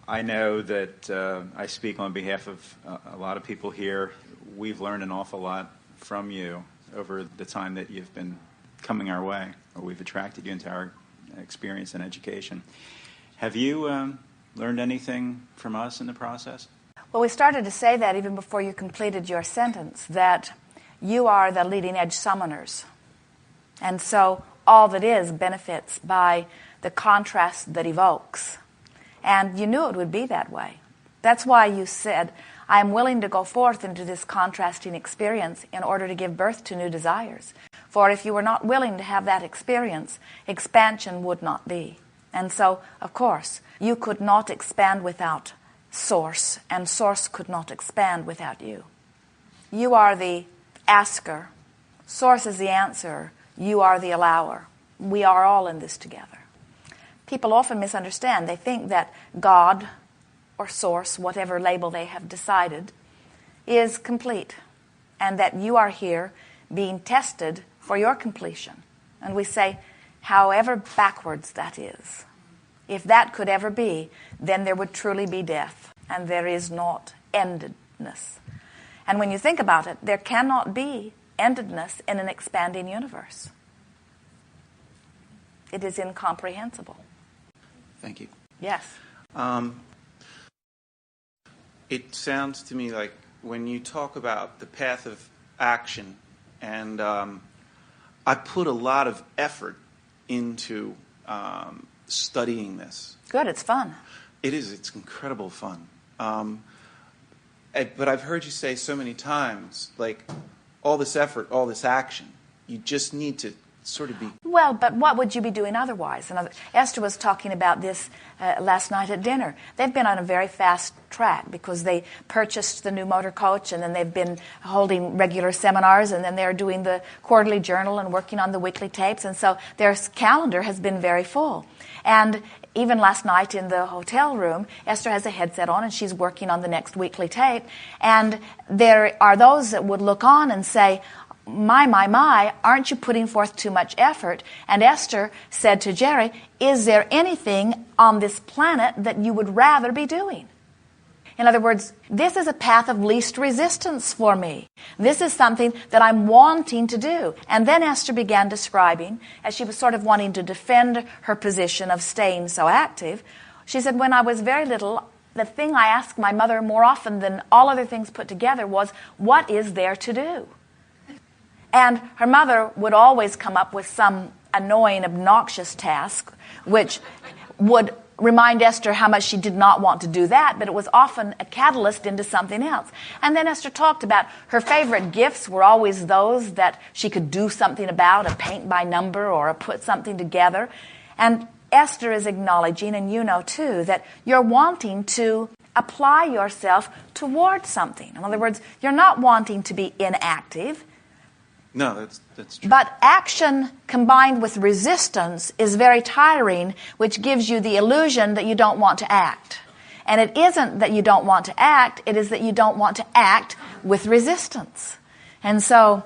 I know that I speak on behalf of a lot of people here. We've learned an awful lot from you over the time that you've been coming our way, or we've attracted you into our experience and education. Have you learned anything from us in the process? Well, we started to say that even before you completed your sentence, that you are the leading edge summoners. And so all that is benefits by the contrast that evokes. And you knew it would be that way. That's why you said, I am willing to go forth into this contrasting experience in order to give birth to new desires. For if you were not willing to have that experience, expansion would not be. And so, of course, you could not expand without Source, and Source could not expand without you. You are the asker. Source is the answer. You are the allower. We are all in this together. People often misunderstand. They think that God or Source, whatever label they have decided, is complete, and that you are here being tested for your completion. And we say, however backwards that is, if that could ever be, then there would truly be death, and there is not endedness. And when you think about it, there cannot be endedness in an expanding universe. It is incomprehensible. Thank you. Yes. It sounds to me like when you talk about the path of action, and I put a lot of effort into studying this. Good, it's fun. It is. It's incredible fun. But I've heard you say so many times, like, all this effort, all this action, you just need to sort of be... Well, but what would you be doing otherwise? Esther was talking about this last night at dinner. They've been on a very fast track because they purchased the new motor coach, and then they've been holding regular seminars, and then they're doing the quarterly journal and working on the weekly tapes, and so their calendar has been very full. And even last night in the hotel room, Esther has a headset on and she's working on the next weekly tape. And there are those that would look on and say, my, aren't you putting forth too much effort? And Esther said to Jerry, is there anything on this planet that you would rather be doing? In other words, this is a path of least resistance for me. This is something that I'm wanting to do. And then Esther began describing, as she was sort of wanting to defend her position of staying so active, she said, when I was very little, the thing I asked my mother more often than all other things put together was, what is there to do? And her mother would always come up with some annoying, obnoxious task, which would remind Esther how much she did not want to do that, but it was often a catalyst into something else. And then Esther talked about her favorite gifts were always those that she could do something about, a paint by number or a put something together. And Esther is acknowledging, and you know too, that you're wanting to apply yourself towards something. In other words, you're not wanting to be inactive. No, that's true. But action combined with resistance is very tiring, which gives you the illusion that you don't want to act. And it isn't that you don't want to act, it is that you don't want to act with resistance. And so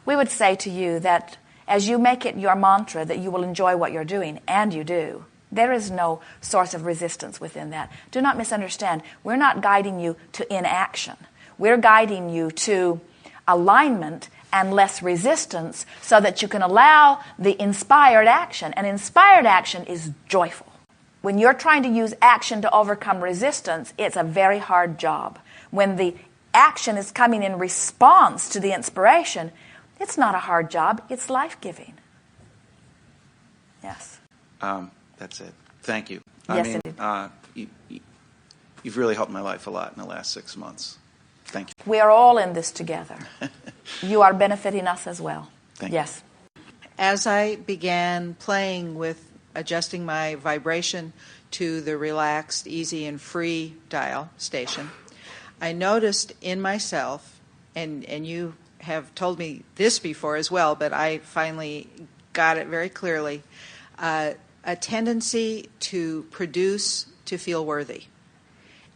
we would say to you that as you make it your mantra that you will enjoy what you're doing, and you do, there is no source of resistance within that. Do not misunderstand. We're not guiding you to inaction. We're guiding you to alignment and less resistance so that you can allow the inspired action. And inspired action is joyful. When you're trying to use action to overcome resistance, it's a very hard job. When the action is coming in response to the inspiration, it's not a hard job, it's life-giving. Yes. That's it. Thank you. Yes, You've really helped my life a lot in the last 6 months. Thank you. We are all in this together. You are benefiting us as well. Thank yes. you. As I began playing with adjusting my vibration to the relaxed, easy, and free dial station, I noticed in myself, and you have told me this before as well, but I finally got it very clearly, a tendency to produce to feel worthy,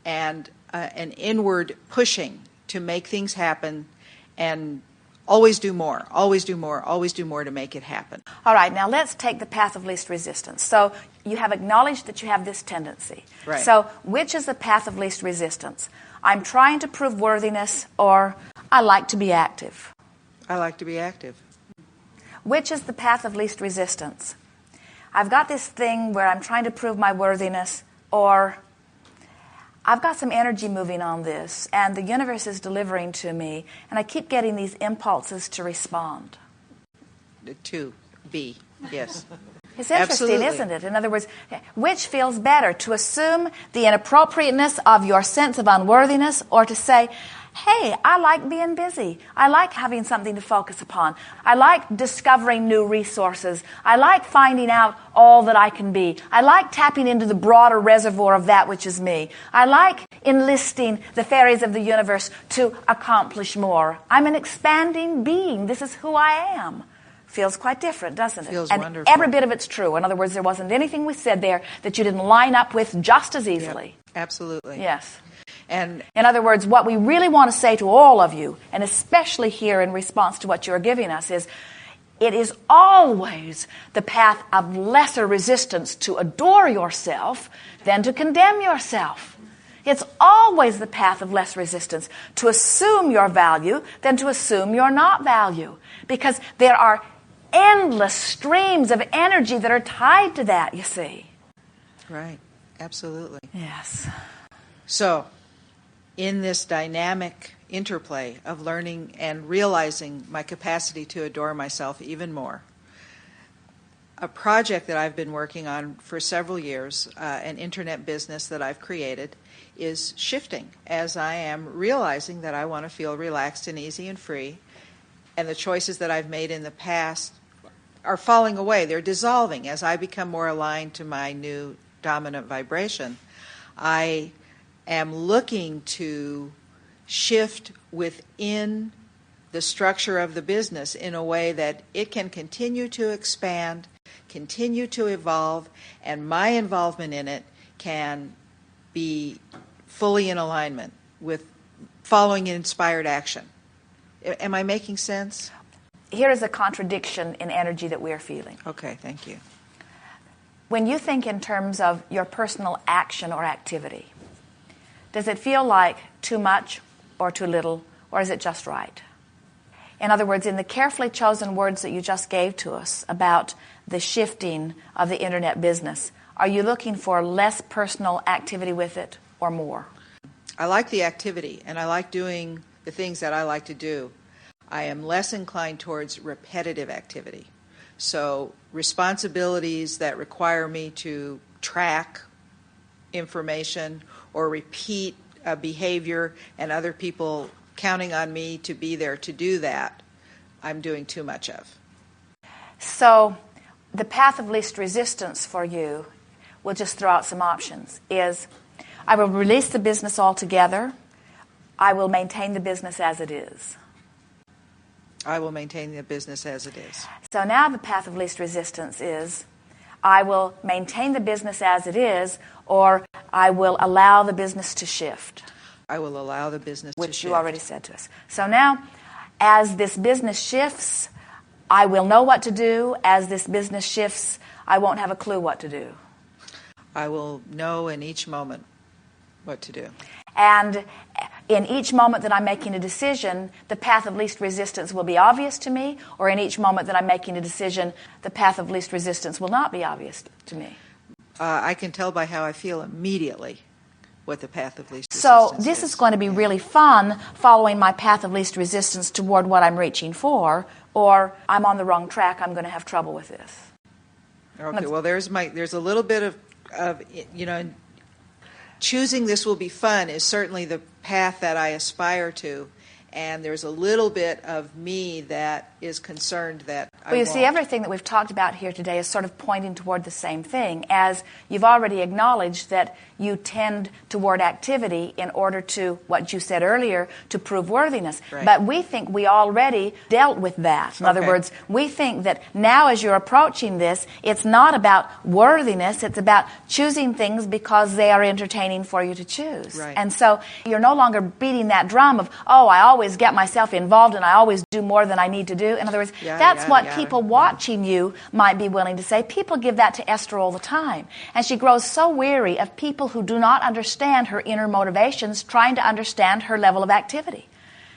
and an inward pushing to make things happen, and always do more, always do more, always do more to make it happen. All right, now let's take the path of least resistance. So you have acknowledged that you have this tendency. Right. So which is the path of least resistance? I'm trying to prove worthiness, or I like to be active. I like to be active. Which is the path of least resistance? I've got this thing where I'm trying to prove my worthiness, or I've got some energy moving on this, and the universe is delivering to me, and I keep getting these impulses to respond. To be, yes. It's interesting, Absolutely. isn't it? In other words, which feels better, to assume the inappropriateness of your sense of unworthiness, or to say, hey, I like being busy. I like having something to focus upon. I like discovering new resources. I like finding out all that I can be. I like tapping into the broader reservoir of that which is me. I like enlisting the fairies of the universe to accomplish more. I'm an expanding being. This is who I am. Feels quite different, doesn't it? Feels and wonderful. every bit of it's true. In other words, there wasn't anything we said there that you didn't line up with just as easily. Yep, absolutely. Yes. And In other words, what we really want to say to all of you, and especially here in response to what you're giving us, is it is always the path of lesser resistance to adore yourself than to condemn yourself. It's always the path of less resistance to assume your value than to assume you're not value. Because there are endless streams of energy that are tied to that, you see. right, absolutely. Yes. So, in this dynamic interplay of learning and realizing my capacity to adore myself even more, a project that I've been working on for several years, an internet business that I've created, is shifting as I am realizing that I want to feel relaxed and easy and free, and the choices that I've made in the past are falling away. They're dissolving as I become more aligned to my new dominant vibration. I am looking to shift within the structure of the business in a way that it can continue to expand, continue to evolve, and my involvement in it can be fully in alignment with following inspired action. Am I making sense? Here is a contradiction in energy that we are feeling. Okay, thank you. When you think in terms of your personal action or activity, does it feel like too much or too little, or is it just right? In other words, in the carefully chosen words that you just gave to us about the shifting of the internet business, are you looking for less personal activity with it or more? I like the activity, and I like doing the things that I like to do. I am less inclined towards repetitive activity. So responsibilities that require me to track information or repeat a behavior and other people counting on me to be there to do that, I'm doing too much of. So the path of least resistance for you, we'll just throw out some options, is I will release the business altogether. I will maintain the business as it is. I will maintain the business as it is. So now the path of least resistance is I will maintain the business as it is, or I will allow the business to shift. I will allow the business to shift. Which you already said to us. So now, as this business shifts, I will know what to do. As this business shifts, I won't have a clue what to do. I will know in each moment what to do. And in each moment that I'm making a decision, the path of least resistance will be obvious to me, or in each moment that I'm making a decision, the path of least resistance will not be obvious to me. I can tell by how I feel immediately what the path of least So resistance this is going to be really fun, following my path of least resistance toward what I'm reaching for, or I'm on the wrong track, I'm going to have trouble with this. Okay, well, there's a little bit of choosing this will be fun is certainly the path that I aspire to, and there's a little bit of me that is concerned that Well, you see, everything that we've talked about here today is sort of pointing toward the same thing, as you've already acknowledged that you tend toward activity in order to, what you said earlier, to prove worthiness. Right. But we think we already dealt with that. In other words, we think that now as you're approaching this, it's not about worthiness, it's about choosing things because they are entertaining for you to choose. Right. And so you're no longer beating that drum of, oh, I always get myself involved and I always do more than I need to do. In other words, that's what people watching you might be willing to say. People give that to Esther all the time. And she grows so weary of people who do not understand her inner motivations trying to understand her level of activity.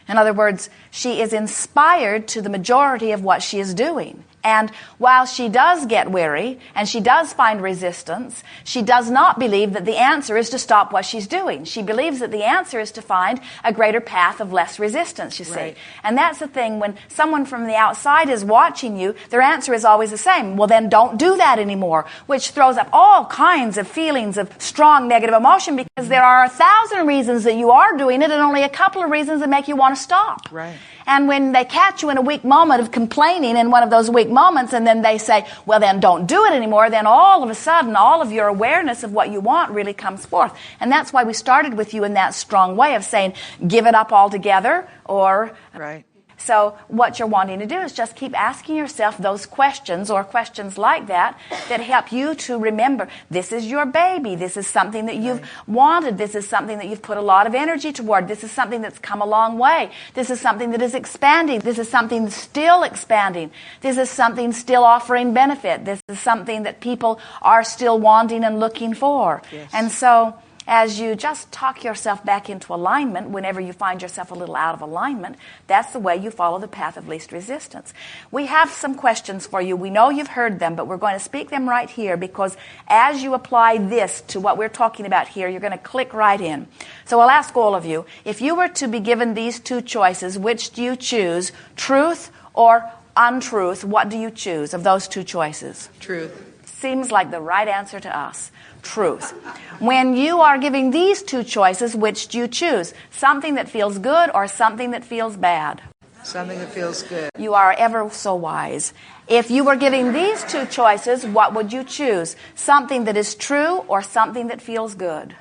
In other words, she is inspired to the majority of what she is doing. And while she does get weary and she does find resistance, she does not believe that the answer is to stop what she's doing. She believes that the answer is to find a greater path of less resistance, you see. Right. And that's the thing, when someone from the outside is watching you, their answer is always the same. Well, then don't do that anymore, which throws up all kinds of feelings of strong negative emotion, because there are 1,000 reasons that you are doing it and only a couple of reasons that make you want to stop. Right. And when they catch you in a weak moment of complaining in one of those weak moments, and then they say, well, then don't do it anymore, then all of a sudden, all of your awareness of what you want really comes forth. And that's why we started with you in that strong way of saying, give it up altogether, or... Right. So what you're wanting to do is just keep asking yourself those questions, or questions like that help you to remember, this is your baby. This is something that you've wanted. This is something that you've put a lot of energy toward. This is something that's come a long way. This is something that is expanding. This is something still expanding. This is something still offering benefit. This is something that people are still wanting and looking for. Yes. And so as you just talk yourself back into alignment, whenever you find yourself a little out of alignment, that's the way you follow the path of least resistance. We have some questions for you. We know you've heard them, but we're going to speak them right here, because as you apply this to what we're talking about here, you're going to click right in. So I'll ask all of you, if you were to be given these two choices, which do you choose, truth or untruth? What do you choose of those two choices? Truth. Seems like the right answer to us. Truth. When you are giving these two choices, which do you choose? Something that feels good or something that feels bad? Something that feels good. You are ever so wise. If you were giving these two choices, what would you choose? Something that is true or something that feels good?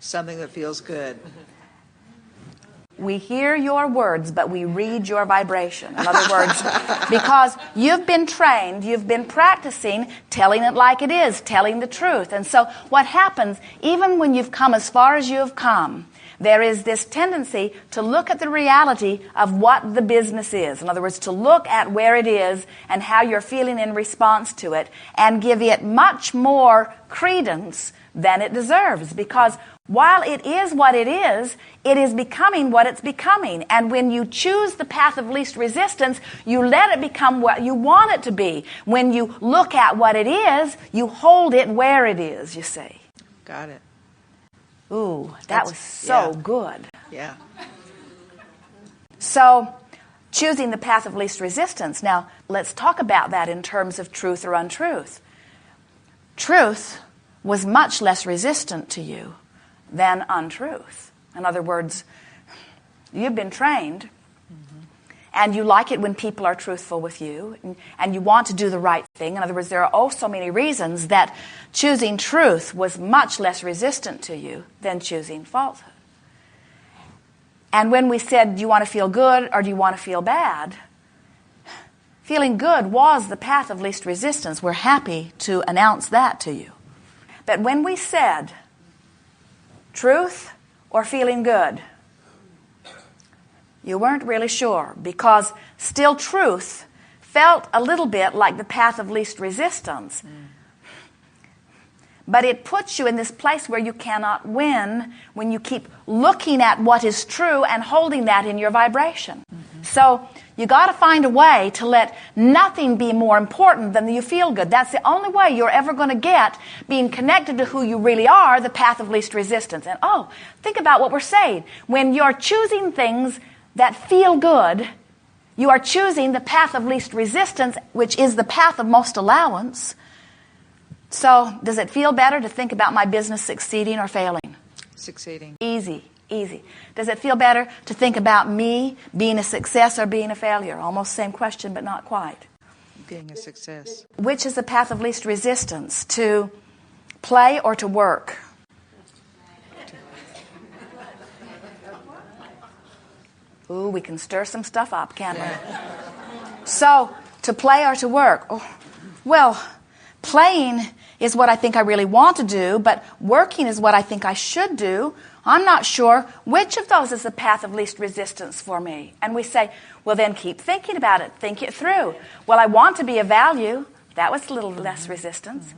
Something that feels good. We hear your words, but we read your vibration. In other words, because you've been trained, you've been practicing telling it like it is, telling the truth. And so what happens, even when you've come as far as you have come, there is this tendency to look at the reality of what the business is. In other words, to look at where it is and how you're feeling in response to it, and give it much more credence than it deserves. Because while it is what it is becoming what it's becoming. And when you choose the path of least resistance, you let it become what you want it to be. When you look at what it is, you hold it where it is, you see. Got it. Ooh, that was so good. Yeah. So, choosing the path of least resistance. Now, let's talk about that in terms of truth or untruth. Truth was much less resistant to you than untruth. In other words, you've been trained, and you like it when people are truthful with you, and you want to do the right thing. In other words, there are oh so many reasons that choosing truth was much less resistant to you than choosing falsehood. And when we said, do you want to feel good or do you want to feel bad? Feeling good was the path of least resistance. We're happy to announce that to you. But when we said truth or feeling good, you weren't really sure, because still truth felt a little bit like the path of least resistance. But it puts you in this place where you cannot win when you keep looking at what is true and holding that in your vibration. So you got to find a way to let nothing be more important than you feel good. That's the only way you're ever going to get being connected to who you really are, the path of least resistance. And think about what we're saying. When you're choosing things that feel good, you are choosing the path of least resistance, which is the path of most allowance. So does it feel better to think about my business succeeding or failing? Succeeding. Easy. Does it feel better to think about me being a success or being a failure? Almost same question, but not quite. being a success. Which is the path of least resistance, to play or to work? Ooh, we can stir some stuff up, can't we? So, to play or to work? Oh, well, playing is what I think I really want to do, but working is what I think I should do. I'm not sure which of those is the path of least resistance for me. And we say, well, then keep thinking about it. Think it through. Well, I want to be of value. That was a little less resistance.